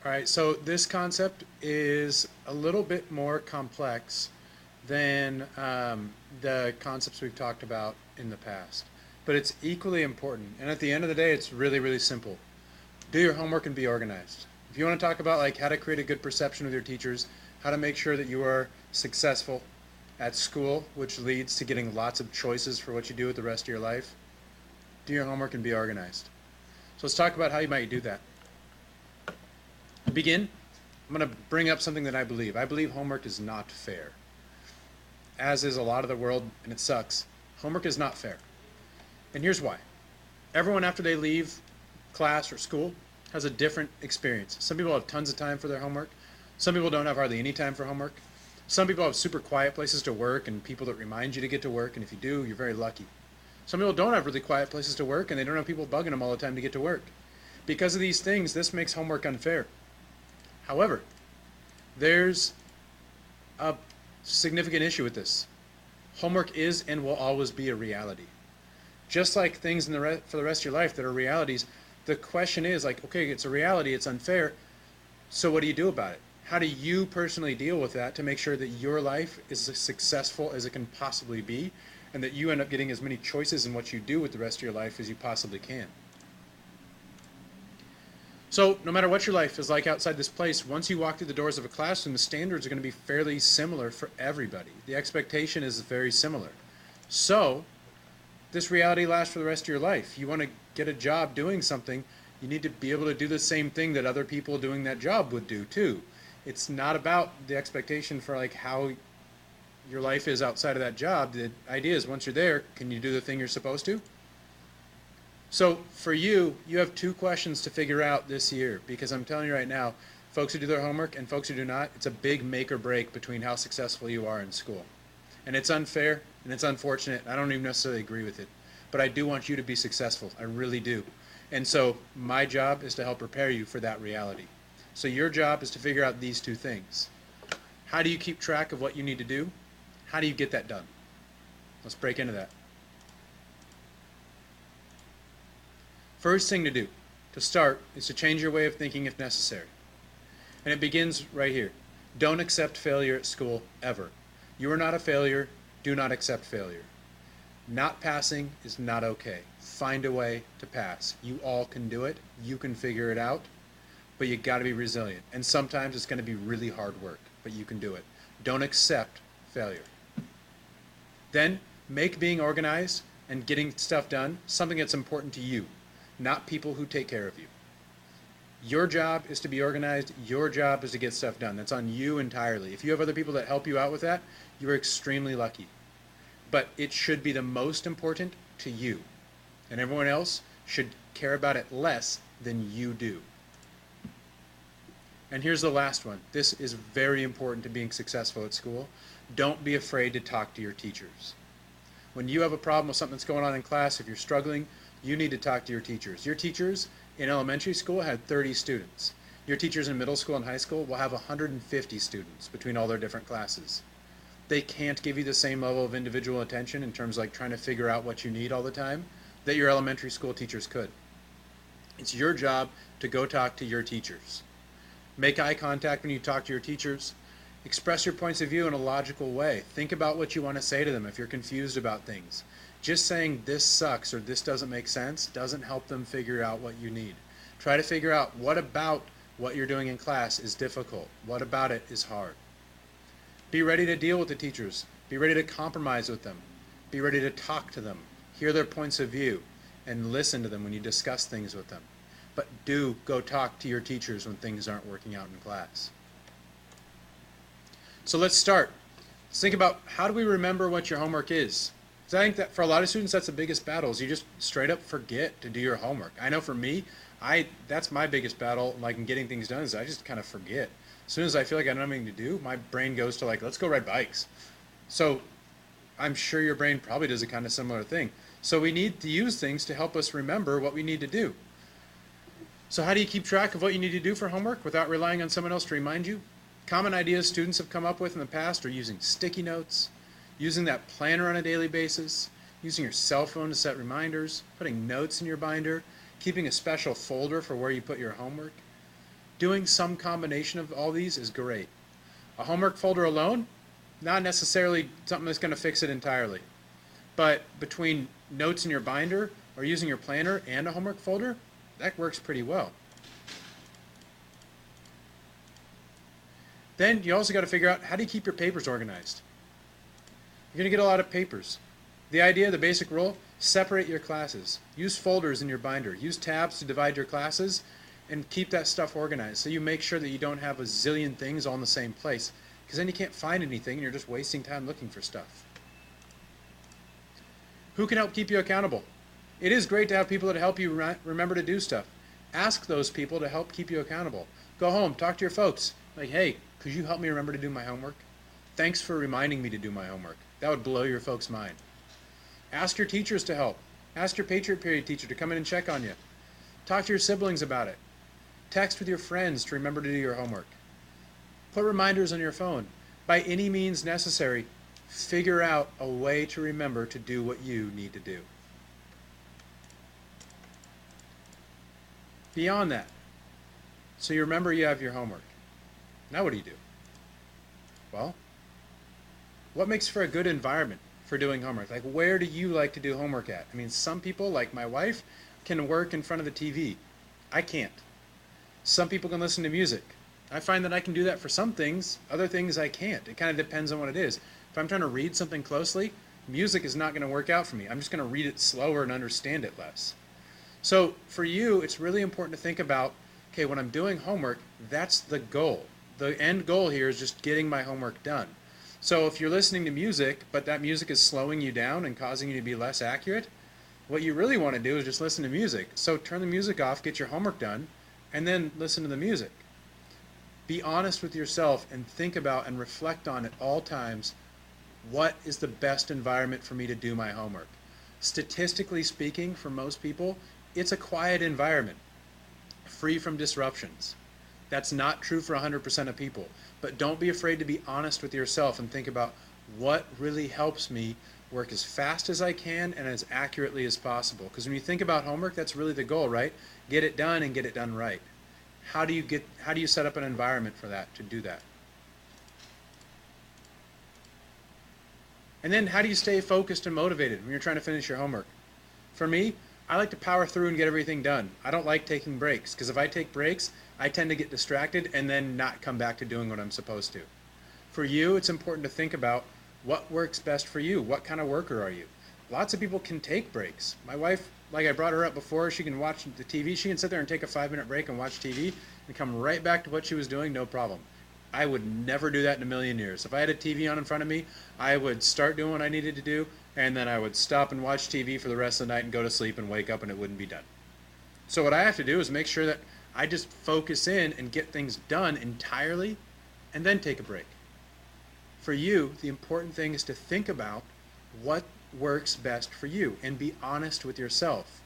All right, so this concept is a little bit more complex than the concepts we've talked about in the past, but it's equally important. And at the end of the day, it's really, really simple. Do your homework and be organized. If you want to talk about like how to create a good perception with your teachers, how to make sure that you are successful at school, which leads to getting lots of choices for what you do with the rest of your life, do your homework and be organized. So let's talk about how you might do that. To begin, I'm going to bring up something that I believe. I believe homework is not fair. As is a lot of the world, and it sucks. Homework is not fair. And here's why. Everyone, after they leave class or school, has a different experience. Some people have tons of time for their homework. Some people don't have hardly any time for homework. Some people have super quiet places to work and people that remind you to get to work, and if you do, you're very lucky. Some people don't have really quiet places to work and they don't have people bugging them all the time to get to work. Because of these things, this makes homework unfair. However, there's a significant issue with this. Homework is and will always be a reality. Just like things in for the rest of your life that are realities, the question is like, okay, it's a reality, it's unfair, so what do you do about it? How do you personally deal with that to make sure that your life is as successful as it can possibly be, and that you end up getting as many choices in what you do with the rest of your life as you possibly can? So no matter what your life is like outside this place, once you walk through the doors of a classroom, the standards are going to be fairly similar for everybody. The expectation is very similar. So this reality lasts for the rest of your life. You want to get a job doing something, you need to be able to do the same thing that other people doing that job would do too. It's not about the expectation for like how your life is outside of that job. The idea is once you're there, can you do the thing you're supposed to? So for you, you have two questions to figure out this year, because I'm telling you right now, folks who do their homework and folks who do not, it's a big make or break between how successful you are in school. And it's unfair and it's unfortunate. I don't even necessarily agree with it, but I do want you to be successful. I really do. And so my job is to help prepare you for that reality. So your job is to figure out these two things. How do you keep track of what you need to do? How do you get that done? Let's break into that. First thing to do, to start, is to change your way of thinking if necessary. And it begins right here. Don't accept failure at school, ever. You are not a failure. Do not accept failure. Not passing is not okay. Find a way to pass. You all can do it. You can figure it out. But you got to be resilient. And sometimes it's going to be really hard work, but you can do it. Don't accept failure. Then make being organized and getting stuff done something that's important to you, not people who take care of you. Your job is to be organized. Your job is to get stuff done. That's on you entirely. If you have other people that help you out with that, you are extremely lucky. But it should be the most important to you. And everyone else should care about it less than you do. And here's the last one. This is very important to being successful at school. Don't be afraid to talk to your teachers. When you have a problem with something that's going on in class, if you're struggling, you need to talk to your teachers. Your teachers in elementary school had 30 students. Your teachers in middle school and high school will have 150 students between all their different classes. They can't give you the same level of individual attention in terms of like trying to figure out what you need all the time that your elementary school teachers could. It's your job to go talk to your teachers. Make eye contact when you talk to your teachers. Express your points of view in a logical way. Think about what you want to say to them if you're confused about things. Just saying this sucks or this doesn't make sense doesn't help them figure out what you need. Try to figure out what about what you're doing in class is difficult. What about it is hard. Be ready to deal with the teachers. Be ready to compromise with them. Be ready to talk to them. Hear their points of view and listen to them when you discuss things with them. But do go talk to your teachers when things aren't working out in class. So let's start. Let's think about how do we remember what your homework is? Because I think that for a lot of students, that's the biggest battle is you just straight up forget to do your homework. I know for me, that's my biggest battle like in getting things done is I just kind of forget. As soon as I feel like I don't have anything to do, my brain goes to like, let's go ride bikes. So I'm sure your brain probably does a kind of similar thing. So we need to use things to help us remember what we need to do. So how do you keep track of what you need to do for homework without relying on someone else to remind you? Common ideas students have come up with in the past are using sticky notes, using that planner on a daily basis, using your cell phone to set reminders, putting notes in your binder, keeping a special folder for where you put your homework. Doing some combination of all these is great. A homework folder alone, not necessarily something that's going to fix it entirely. But between notes in your binder or using your planner and a homework folder, that works pretty well. Then you also got to figure out, how do you keep your papers organized? You're going to get a lot of papers. The idea, the basic rule, separate your classes. Use folders in your binder. Use tabs to divide your classes and keep that stuff organized so you make sure that you don't have a zillion things all in the same place, because then you can't find anything and you're just wasting time looking for stuff. Who can help keep you accountable? It is great to have people that help you remember to do stuff. Ask those people to help keep you accountable. Go home, talk to your folks. Like, hey, could you help me remember to do my homework? Thanks for reminding me to do my homework. That would blow your folks' mind. Ask your teachers to help. Ask your Patriot Period teacher to come in and check on you. Talk to your siblings about it. Text with your friends to remember to do your homework. Put reminders on your phone. By any means necessary, figure out a way to remember to do what you need to do. Beyond that, so you remember you have your homework. Now what do you do? Well, what makes for a good environment for doing homework? Like, where do you like to do homework at? I mean, some people, like my wife, can work in front of the TV. I can't. Some people can listen to music. I find that I can do that for some things. Other things I can't. It kind of depends on what it is. If I'm trying to read something closely, music is not going to work out for me. I'm just going to read it slower and understand it less. So for you, it's really important to think about, okay, when I'm doing homework, that's the goal. The end goal here is just getting my homework done. So if you're listening to music, but that music is slowing you down and causing you to be less accurate, what you really want to do is just listen to music. So turn the music off, get your homework done, and then listen to the music. Be honest with yourself and think about and reflect on at all times, what is the best environment for me to do my homework? Statistically speaking, for most people, it's a quiet environment, free from disruptions. That's not true for 100% of people, but don't be afraid to be honest with yourself and think about what really helps me work as fast as I can and as accurately as possible. Because when you think about homework, that's really the goal, right? Get it done and get it done right. How do you set up an environment for that, to do that? And then how do you stay focused and motivated when you're trying to finish your homework? For me, I like to power through and get everything done. I don't like taking breaks, because if I take breaks, I tend to get distracted and then not come back to doing what I'm supposed to. For you, it's important to think about what works best for you. What kind of worker are you? Lots of people can take breaks. My wife, like I brought her up before, she can watch the TV. She can sit there and take a 5-minute break and watch TV and come right back to what she was doing, no problem. I would never do that in a million years. If I had a TV on in front of me, I would start doing what I needed to do, and then I would stop and watch TV for the rest of the night and go to sleep and wake up and it wouldn't be done. So what I have to do is make sure that I just focus in and get things done entirely and then take a break. For you, the important thing is to think about what works best for you and be honest with yourself.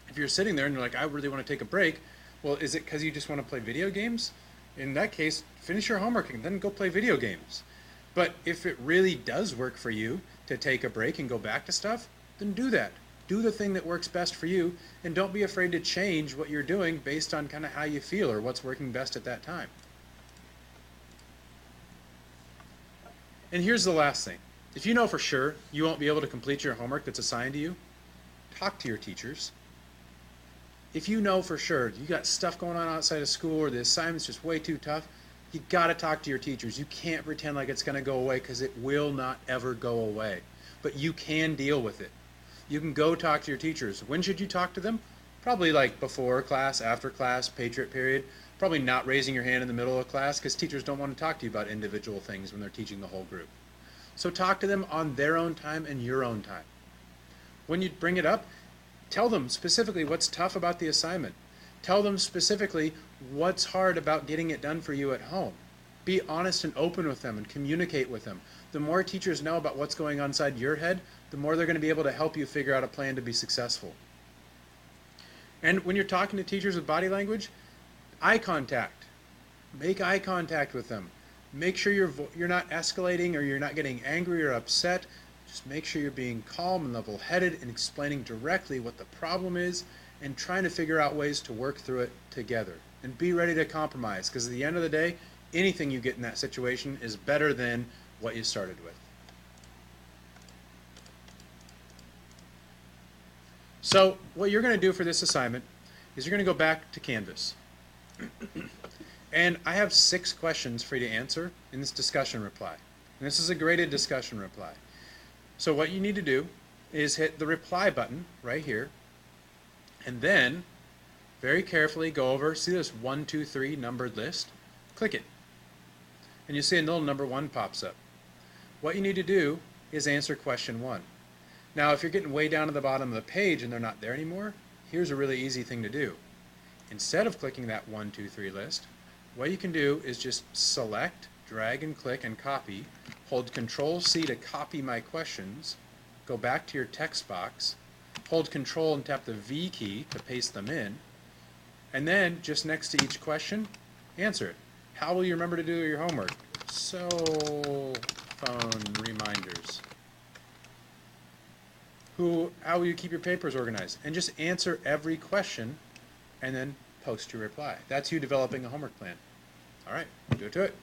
If you're sitting there and you're like, I really want to take a break, well, is it because you just want to play video games? In that case, finish your homework and then go play video games. But if it really does work for you to take a break and go back to stuff, then do that. Do the thing that works best for you, and don't be afraid to change what you're doing based on kind of how you feel or what's working best at that time. And here's the last thing. If you know for sure you won't be able to complete your homework that's assigned to you, talk to your teachers. If you know for sure you got stuff going on outside of school or the assignment's just way too tough, you got to talk to your teachers. You can't pretend like it's going to go away, because it will not ever go away. But you can deal with it. You can go talk to your teachers. When should you talk to them? Probably like before class, after class, Patriot Period. Probably not raising your hand in the middle of class, because teachers don't want to talk to you about individual things when they're teaching the whole group. So talk to them on their own time and your own time. When you bring it up, tell them specifically what's tough about the assignment. Tell them specifically what's hard about getting it done for you at home. Be honest and open with them and communicate with them. The more teachers know about what's going on inside your head, the more they're going to be able to help you figure out a plan to be successful. And when you're talking to teachers with body language, eye contact. Make eye contact with them. Make sure you're not escalating or you're not getting angry or upset. Just make sure you're being calm and level-headed and explaining directly what the problem is and trying to figure out ways to work through it together. and be ready to compromise, because at the end of the day, anything you get in that situation is better than what you started with. So what you're going to do for this assignment is you're going to go back to Canvas. And I have 6 questions for you to answer in this discussion reply. And this is a graded discussion reply. So what you need to do is hit the reply button right here, and then very carefully go over, see this 1, 2, 3 numbered list? Click it. And you see a little number 1 pops up. What you need to do is answer question 1. Now if you're getting way down to the bottom of the page and they're not there anymore, here's a really easy thing to do. Instead of clicking that 1, 2, 3 list, what you can do is just select, drag and click and copy, hold Control-C to copy my questions, go back to your text box, hold Control and tap the V key to paste them in, and then just next to each question, answer it. How will you remember to do your homework? Cell phone reminders. How will you keep your papers organized? And just answer every question and then post your reply. That's you developing a homework plan. All right, do it to it.